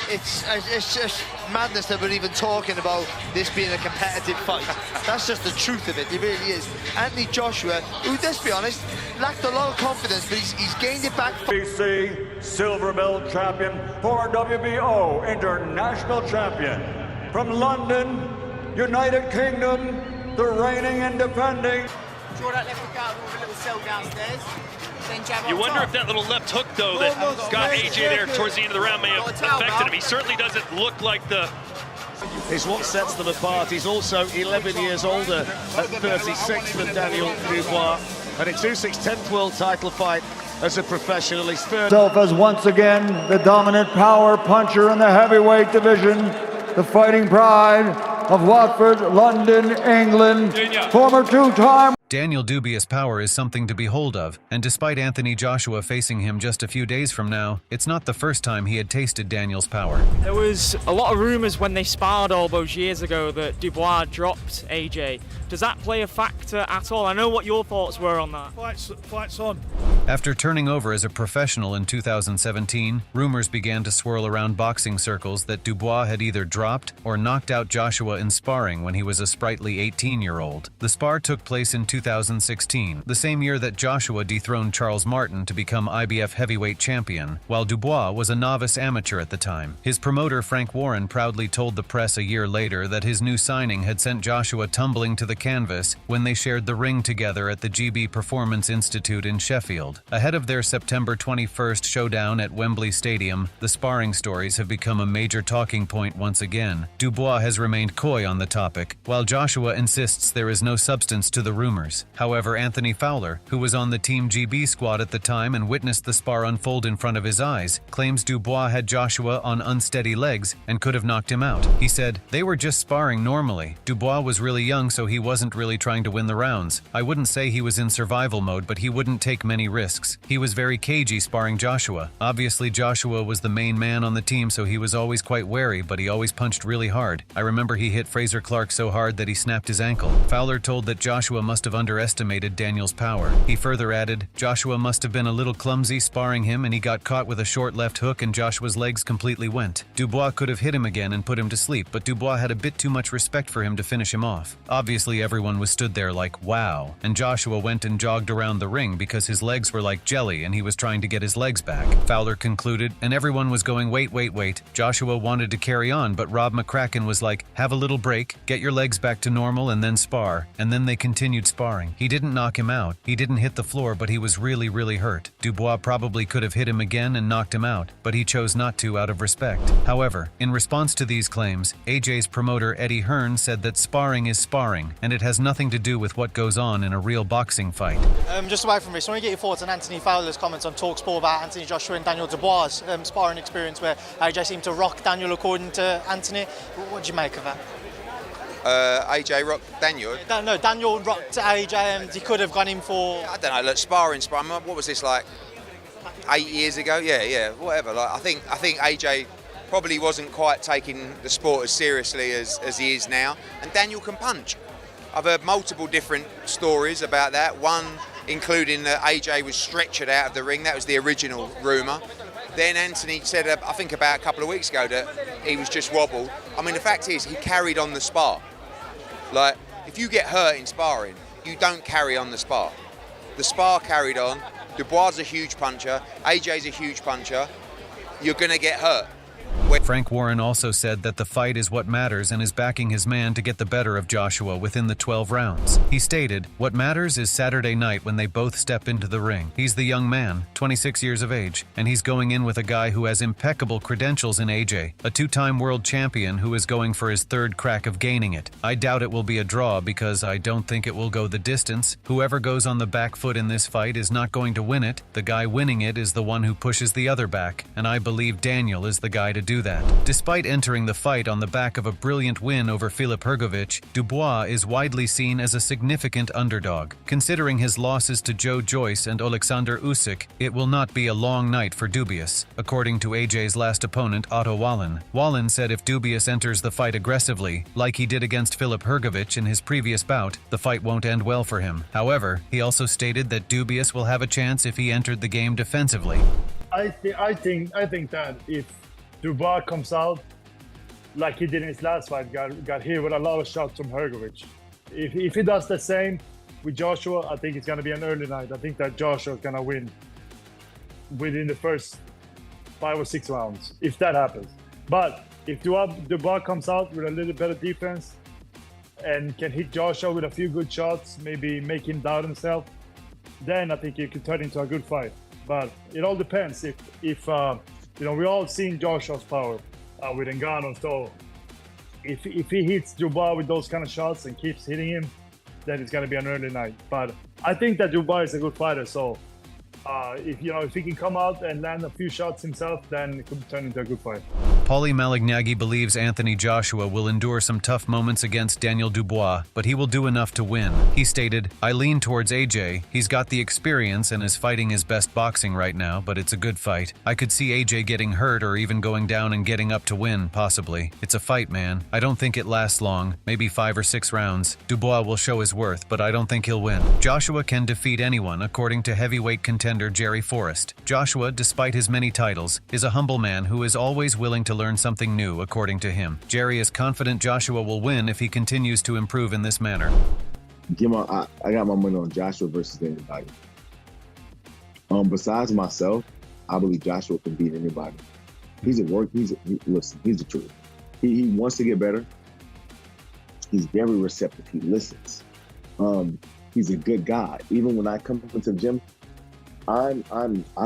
it's just madness that we're even talking about this being a competitive fight. That's just the truth of it. It really is. Anthony Joshua, who, let's be honest, lacked a lot of confidence, but he's gained it back. BC silver belt champion, former WBO international champion. From London, United Kingdom, the reigning and defending. Draw that left hook out with a little cell downstairs. Then jab on You wonder top. if that little left hook, though, that got AJ there towards the end of the round may have affected him. He certainly doesn't look like the... Is what sets them apart. He's also 11 years older at 36 than Daniel Dubois. And a 2-6 10th world title fight as a professional. He's third. As once again the dominant power puncher in the heavyweight division, the fighting pride of Watford, London, England, former two-time. Daniel Dubois' power is something to behold of, and despite Anthony Joshua facing him just a few days from now, it's not the first time he had tasted Daniel's power. There was a lot of rumours when they sparred all those years ago that Dubois dropped AJ. Does that play a factor at all? I know what your thoughts were on that. Fights on. After turning over as a professional in 2017, rumors began to swirl around boxing circles that Dubois had either dropped or knocked out Joshua in sparring when he was a sprightly 18-year-old. The spar took place in 2016, the same year that Joshua dethroned Charles Martin to become IBF heavyweight champion, while Dubois was a novice amateur at the time. His promoter Frank Warren proudly told the press a year later that his new signing had sent Joshua tumbling to the canvas when they shared the ring together at the GB Performance Institute in Sheffield. Ahead of their September 21st showdown at Wembley Stadium, the sparring stories have become a major talking point once again. Dubois has remained coy on the topic, while Joshua insists there is no substance to the rumors. However, Anthony Fowler, who was on the Team GB squad at the time and witnessed the spar unfold in front of his eyes, claims Dubois had Joshua on unsteady legs and could have knocked him out. He said, "They were just sparring normally. Dubois was really young, so he wasn't really trying to win the rounds. I wouldn't say he was in survival mode, but he wouldn't take many risks. He was very cagey sparring Joshua. Obviously, Joshua was the main man on the team, so he was always quite wary, but he always punched really hard. I remember he hit Fraser Clark so hard that he snapped his ankle." Fowler told that Joshua must have underestimated Daniel's power. He further added, "Joshua must have been a little clumsy sparring him, and he got caught with a short left hook and Joshua's legs completely went. Dubois could have hit him again and put him to sleep, but Dubois had a bit too much respect for him to finish him off. Obviously, everyone was stood there like, wow, and Joshua went and jogged around the ring because his legs were like jelly and he was trying to get his legs back." Fowler concluded, and everyone was going, wait. Joshua wanted to carry on, but Rob McCracken was like, "Have a little break, get your legs back to normal and then spar," and then they continued sparring. He didn't knock him out, he didn't hit the floor, but he was really hurt. Dubois probably could have hit him again and knocked him out, but he chose not to out of respect. However, in response to these claims, AJ's promoter Eddie Hearn said that sparring is sparring, and it has nothing to do with what goes on in a real boxing fight. Just away from this, I want to get your thoughts on Anthony Fowler's comments on TalkSport about Anthony Joshua and Daniel Dubois' sparring experience, where AJ seemed to rock Daniel according to Anthony. What do you make of that? AJ rocked Daniel. No, Daniel rocked AJ and he could have gone in for... I don't know, look, sparring, what was this, like 8 years ago? Yeah, whatever. Like, I think AJ probably wasn't quite taking the sport as seriously as he is now, and Daniel can punch. I've heard multiple different stories about that, one including that AJ was stretchered out of the ring. That was the original rumour. Then Anthony said, I think about a couple of weeks ago, that he was just wobbled. I mean, the fact is, he carried on the spar. Like, if you get hurt in sparring, you don't carry on the spar. The spar carried on. Dubois is a huge puncher. AJ's a huge puncher. You're going to get hurt. Frank Warren also said that the fight is what matters and is backing his man to get the better of Joshua within the 12 rounds. He stated, "What matters is Saturday night when they both step into the ring. He's the young man, 26 years of age, and he's going in with a guy who has impeccable credentials in AJ, a two-time world champion who is going for his third crack of gaining it. I doubt it will be a draw because I don't think it will go the distance. Whoever goes on the back foot in this fight is not going to win it. The guy winning it is the one who pushes the other back, and I believe Daniel is the guy to do that." Despite entering the fight on the back of a brilliant win over Filip Hrgović, Dubois is widely seen as a significant underdog. Considering his losses to Joe Joyce and Alexander Usyk, it will not be a long night for Dubois. According to AJ's last opponent, Otto Wallin, Wallin said if Dubois enters the fight aggressively, like he did against Filip Hrgović in his previous bout, the fight won't end well for him. However, he also stated that Dubois will have a chance if he entered the game defensively. I think that if Dubois comes out like he did in his last fight, got hit with a lot of shots from Hrgovic. If he does the same with Joshua, I think it's going to be an early night. I think that Joshua is going to win within the first 5 or 6 rounds, if that happens. But if Dubois comes out with a little better defense and can hit Joshua with a few good shots, maybe make him doubt himself, then I think it could turn into a good fight. But it all depends. If you know, we all seen Joshua's power with Ngannou, so if he hits Dubois with those kind of shots and keeps hitting him, then it's going to be an early night. But I think that Dubois is a good fighter, so if he can come out and land a few shots himself, then it could turn into a good fight. Paulie Malignaggi believes Anthony Joshua will endure some tough moments against Daniel Dubois, but he will do enough to win. He stated, "I lean towards AJ. He's got the experience and is fighting his best boxing right now, but it's a good fight. I could see AJ getting hurt or even going down and getting up to win, possibly. It's a fight, man. I don't think it lasts long, maybe 5 or 6 rounds. Dubois will show his worth, but I don't think he'll win." Joshua can defeat anyone, according to heavyweight contender Jerry Forrest. Joshua, despite his many titles, is a humble man who is always willing to learn something new, according to him. Jerry is confident Joshua will win if he continues to improve in this manner. I got my money on Joshua versus anybody. Besides myself, I believe Joshua can beat anybody. He's the truth. He wants to get better. He's very receptive. He listens. He's a good guy. Even when I come into the gym, I'm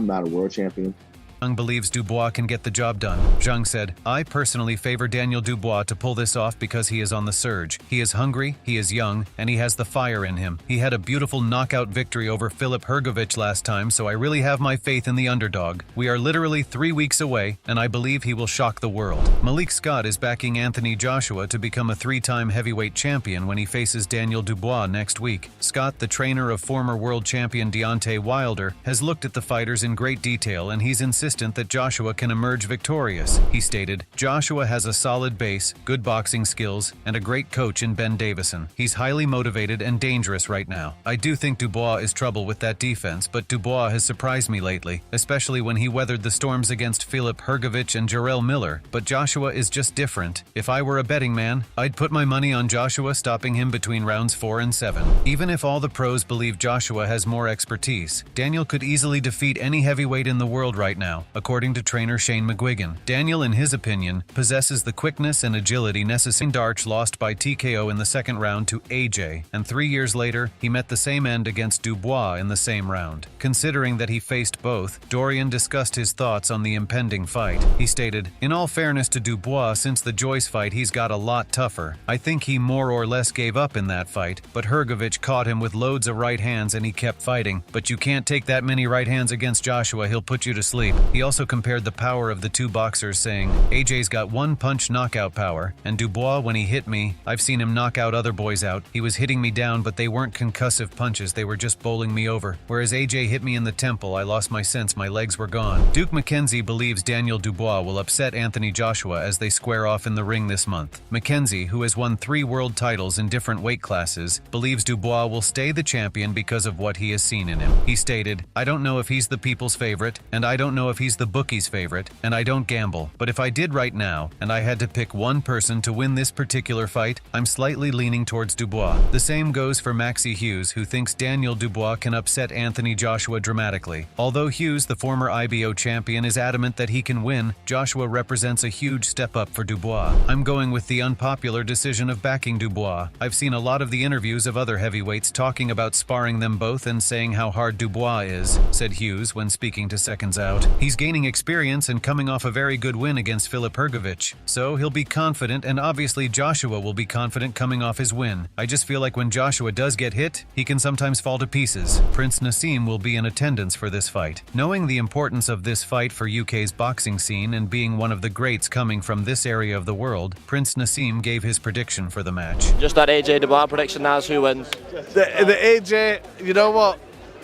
not a world champion. Zhang believes Dubois can get the job done. Zhang said, "I personally favor Daniel Dubois to pull this off because he is on the surge. He is hungry, he is young, and he has the fire in him. He had a beautiful knockout victory over Filip Hrgovic last time, so I really have my faith in the underdog. We are literally 3 weeks away, and I believe he will shock the world." Malik Scott is backing Anthony Joshua to become a 3-time heavyweight champion when he faces Daniel Dubois next week. Scott, the trainer of former world champion Deontay Wilder, has looked at the fighters in great detail, and he's insistent that Joshua can emerge victorious. He stated, "Joshua has a solid base, good boxing skills, and a great coach in Ben Davison. He's highly motivated and dangerous right now. I do think Dubois is trouble with that defense, but Dubois has surprised me lately, especially when he weathered the storms against Filip Hrgovic and Jarrell Miller. But Joshua is just different. If I were a betting man, I'd put my money on Joshua stopping him between rounds 4 and 7. Even if all the pros believe Joshua has more expertise, Daniel could easily defeat any heavyweight in the world right now, according to trainer Shane McGuigan. Daniel, in his opinion, possesses the quickness and agility necessary. Darch lost by TKO in the 2nd round to AJ, and 3 years later, he met the same end against Dubois in the same round. Considering that he faced both, Dorian discussed his thoughts on the impending fight. He stated, "In all fairness to Dubois, since the Joyce fight, he's got a lot tougher. I think he more or less gave up in that fight, but Hrgovic caught him with loads of right hands and he kept fighting. But you can't take that many right hands against Joshua, he'll put you to sleep." He also compared the power of the two boxers, saying, "AJ's got one-punch knockout power, and Dubois, when he hit me, I've seen him knock out other boys out. He was hitting me down, but they weren't concussive punches, they were just bowling me over. Whereas AJ hit me in the temple, I lost my sense, my legs were gone." Duke McKenzie believes Daniel Dubois will upset Anthony Joshua as they square off in the ring this month. McKenzie, who has won 3 world titles in different weight classes, believes Dubois will stay the champion because of what he has seen in him. He stated, "I don't know if he's the people's favorite, and I don't know if he's the bookie's favorite, and I don't gamble. But if I did right now, and I had to pick one person to win this particular fight, I'm slightly leaning towards Dubois." The same goes for Maxie Hughes, who thinks Daniel Dubois can upset Anthony Joshua dramatically. Although Hughes, the former IBO champion, is adamant that he can win, Joshua represents a huge step up for Dubois. "I'm going with the unpopular decision of backing Dubois. I've seen a lot of the interviews of other heavyweights talking about sparring them both and saying how hard Dubois is," said Hughes when speaking to Seconds Out. "He's gaining experience and coming off a very good win against Filip Hrgovic, so he'll be confident, and obviously Joshua will be confident coming off his win. I just feel like when Joshua does get hit, he can sometimes fall to pieces." Prince Nassim will be in attendance for this fight. Knowing the importance of this fight for UK's boxing scene and being one of the greats coming from this area of the world, Prince Nassim gave his prediction for the match. Just that AJ Dubois prediction, Naz, who wins? The AJ, you know what?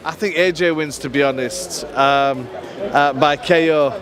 I think AJ wins, to be honest, by KO.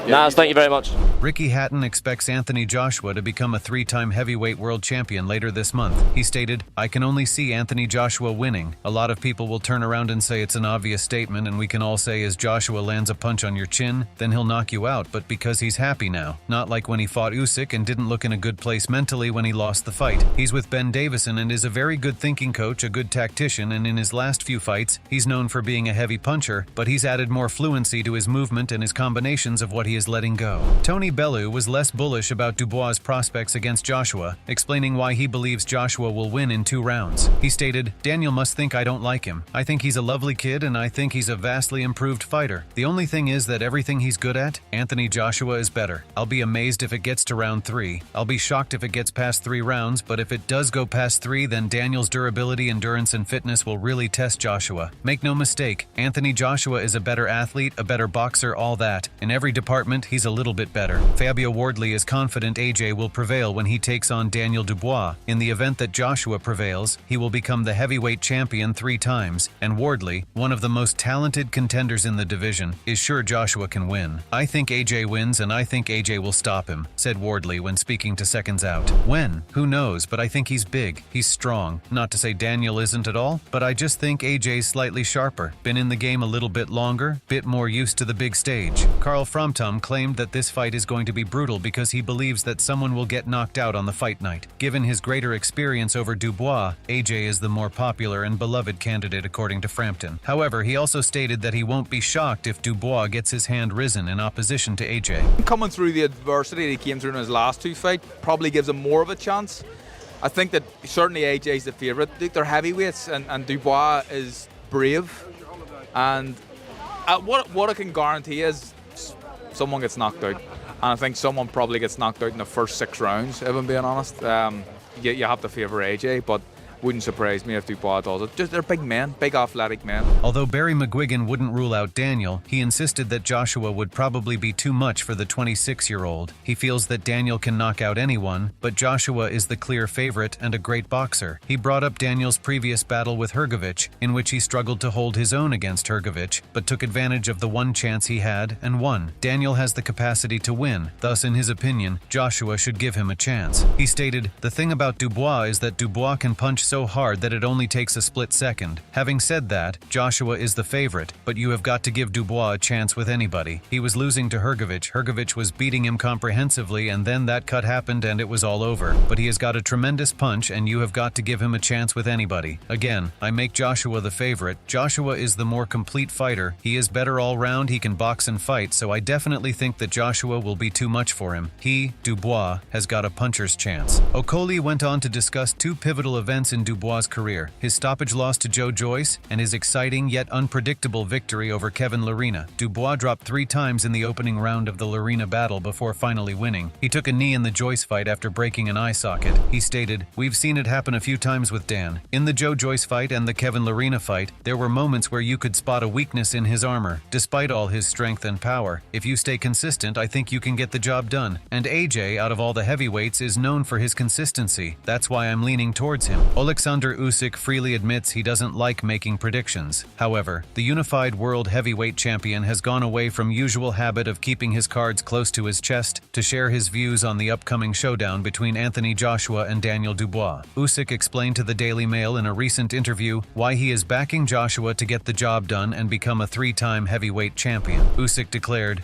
Naz, thank you very much. Ricky Hatton expects Anthony Joshua to become a 3-time heavyweight world champion later this month. He stated, "I can only see Anthony Joshua winning. A lot of people will turn around and say it's an obvious statement, and we can all say as Joshua lands a punch on your chin, then he'll knock you out, but because he's happy now. Not like when he fought Usyk and didn't look in a good place mentally when he lost the fight. He's with Ben Davison and is a very good thinking coach, a good tactician, and in his last few fights, he's known for being a heavy puncher, but he's added more fluency to his movement and his combinations of what he is letting go." Tony Bellew was less bullish about Dubois' prospects against Joshua, explaining why he believes Joshua will win in 2 rounds. He stated, "Daniel must think I don't like him. I think he's a lovely kid and I think he's a vastly improved fighter. The only thing is that everything he's good at, Anthony Joshua is better. I'll be amazed if it gets to round 3. I'll be shocked if it gets past 3 rounds, but if it does go past 3, then Daniel's durability, endurance, and fitness will really test Joshua. Make no mistake, Anthony Joshua is a better athlete, a better boxer, all that. In every department, he's a little bit better." Fabio Wardley is confident AJ will prevail when he takes on Daniel Dubois. In the event that Joshua prevails, he will become the heavyweight champion 3 times, and Wardley, one of the most talented contenders in the division, is sure Joshua can win. "I think AJ wins and I think AJ will stop him," said Wardley when speaking to Seconds Out. When? Who knows, but I think he's big, he's strong. Not to say Daniel isn't at all, but I just think AJ's slightly sharper, been in the game a little bit longer, bit more used to the big stage. Carl Fromtom claimed that this fight is going to be brutal because he believes that someone will get knocked out on the fight night. Given his greater experience over Dubois, AJ is the more popular and beloved candidate according to Frampton. However, he also stated that he won't be shocked if Dubois gets his hand risen in opposition to AJ. Coming through the adversity that he came through in his last 2 fights probably gives him more of a chance. I think that certainly AJ's the favourite. They're heavyweights and Dubois is brave. And what I can guarantee is someone gets knocked out. And I think someone probably gets knocked out in the first 6 rounds, if I'm being honest. You have to favour AJ, but wouldn't surprise me if Dubois does it. Just they're big men, big athletic men. Although Barry McGuigan wouldn't rule out Daniel, he insisted that Joshua would probably be too much for the 26-year-old. He feels that Daniel can knock out anyone, but Joshua is the clear favorite and a great boxer. He brought up Daniel's previous battle with Hrgovic, in which he struggled to hold his own against Hrgovic, but took advantage of the one chance he had and won. Daniel has the capacity to win, thus in his opinion, Joshua should give him a chance. He stated, "The thing about Dubois is that Dubois can punch so hard that it only takes a split second. Having said that, Joshua is the favorite, but you have got to give Dubois a chance with anybody. He was losing to Hrgovic. Hrgovic was beating him comprehensively, and then that cut happened and it was all over. But he has got a tremendous punch, and you have got to give him a chance with anybody. Again, I make Joshua the favorite. Joshua is the more complete fighter. He is better all round, he can box and fight, so I definitely think that Joshua will be too much for him. He, Dubois, has got a puncher's chance." Okoli went on to discuss 2 pivotal events in Dubois' career, his stoppage loss to Joe Joyce and his exciting yet unpredictable victory over Kevin Lerena. Dubois dropped 3 times in the opening round of the Lerena battle before finally winning. He took a knee in the Joyce fight after breaking an eye socket. He stated, "We've seen it happen a few times with Dan. In the Joe Joyce fight and the Kevin Lerena fight, there were moments where you could spot a weakness in his armor. Despite all his strength and power, if you stay consistent, I think you can get the job done. And AJ, out of all the heavyweights, is known for his consistency. That's why I'm leaning towards him." Alexander Usyk freely admits he doesn't like making predictions. However, the unified world heavyweight champion has gone away from usual habit of keeping his cards close to his chest to share his views on the upcoming showdown between Anthony Joshua and Daniel Dubois. Usyk explained to the Daily Mail in a recent interview why he is backing Joshua to get the job done and become a 3-time heavyweight champion. Usyk declared,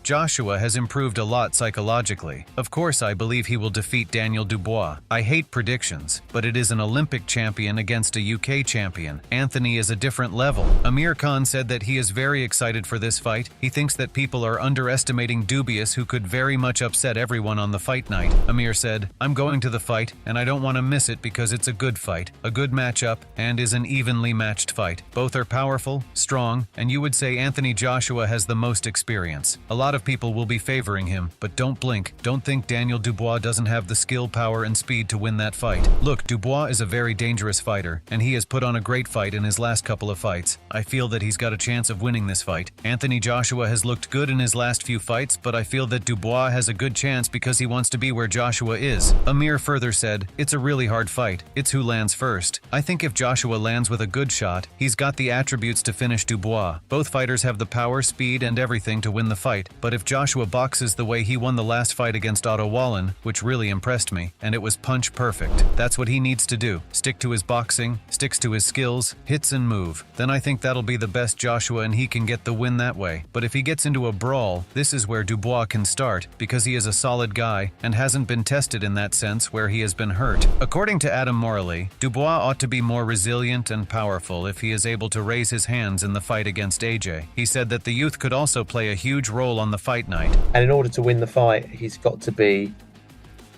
Joshua has improved a lot psychologically. Of course I believe he will defeat Daniel Dubois. I hate predictions, but it is an Olympic champion against a UK champion. Anthony is a different level." Amir Khan said that he is very excited for this fight. He thinks that people are underestimating Dubois, who could very much upset everyone on the fight night. Amir said, "I'm going to the fight, and I don't want to miss it because it's a good fight, a good matchup, and is an evenly matched fight. Both are powerful, strong, and you would say Anthony Joshua has the most experience. A lot of people will be favoring him, but don't blink. Don't think Daniel Dubois doesn't have the skill, power, and speed to win that fight. Look, Dubois is is a very dangerous fighter, and he has put on a great fight in his last couple of fights. I feel that he's got a chance of winning this fight. Anthony Joshua has looked good in his last few fights, but I feel that Dubois has a good chance because he wants to be where Joshua is. Amir further said, "It's a really hard fight. It's who lands first. I think if Joshua lands with a good shot, he's got the attributes to finish Dubois. Both fighters have the power, speed, and everything to win the fight, but if Joshua boxes the way he won the last fight against Otto Wallen, which really impressed me, and it was punch perfect. That's what he needs to do. Stick to his boxing, sticks to his skills, hits and move. Then I think that'll be the best Joshua and he can get the win that way. But if he gets into a brawl, this is where Dubois can start, because he is a solid guy and hasn't been tested in that sense where he has been hurt." According to Adam Morley, Dubois ought to be more resilient and powerful if he is able to raise his hands in the fight against AJ. He said that the youth could also play a huge role on the fight night. And in order to win the fight, he's got to be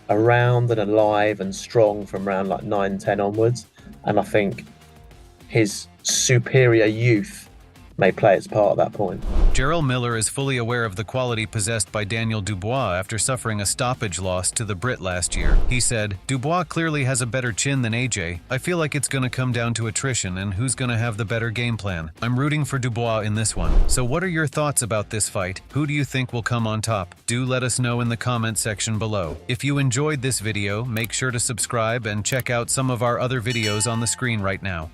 around and alive and strong from round like 9, 10 onwards. And I think his superior youth may play its part at that point. Gerald Miller is fully aware of the quality possessed by Daniel Dubois after suffering a stoppage loss to the Brit last year. He said, "Dubois clearly has a better chin than AJ. I feel like it's going to come down to attrition and who's going to have the better game plan. I'm rooting for Dubois in this one." So what are your thoughts about this fight? Who do you think will come on top? Do let us know in the comment section below. If you enjoyed this video, make sure to subscribe and check out some of our other videos on the screen right now.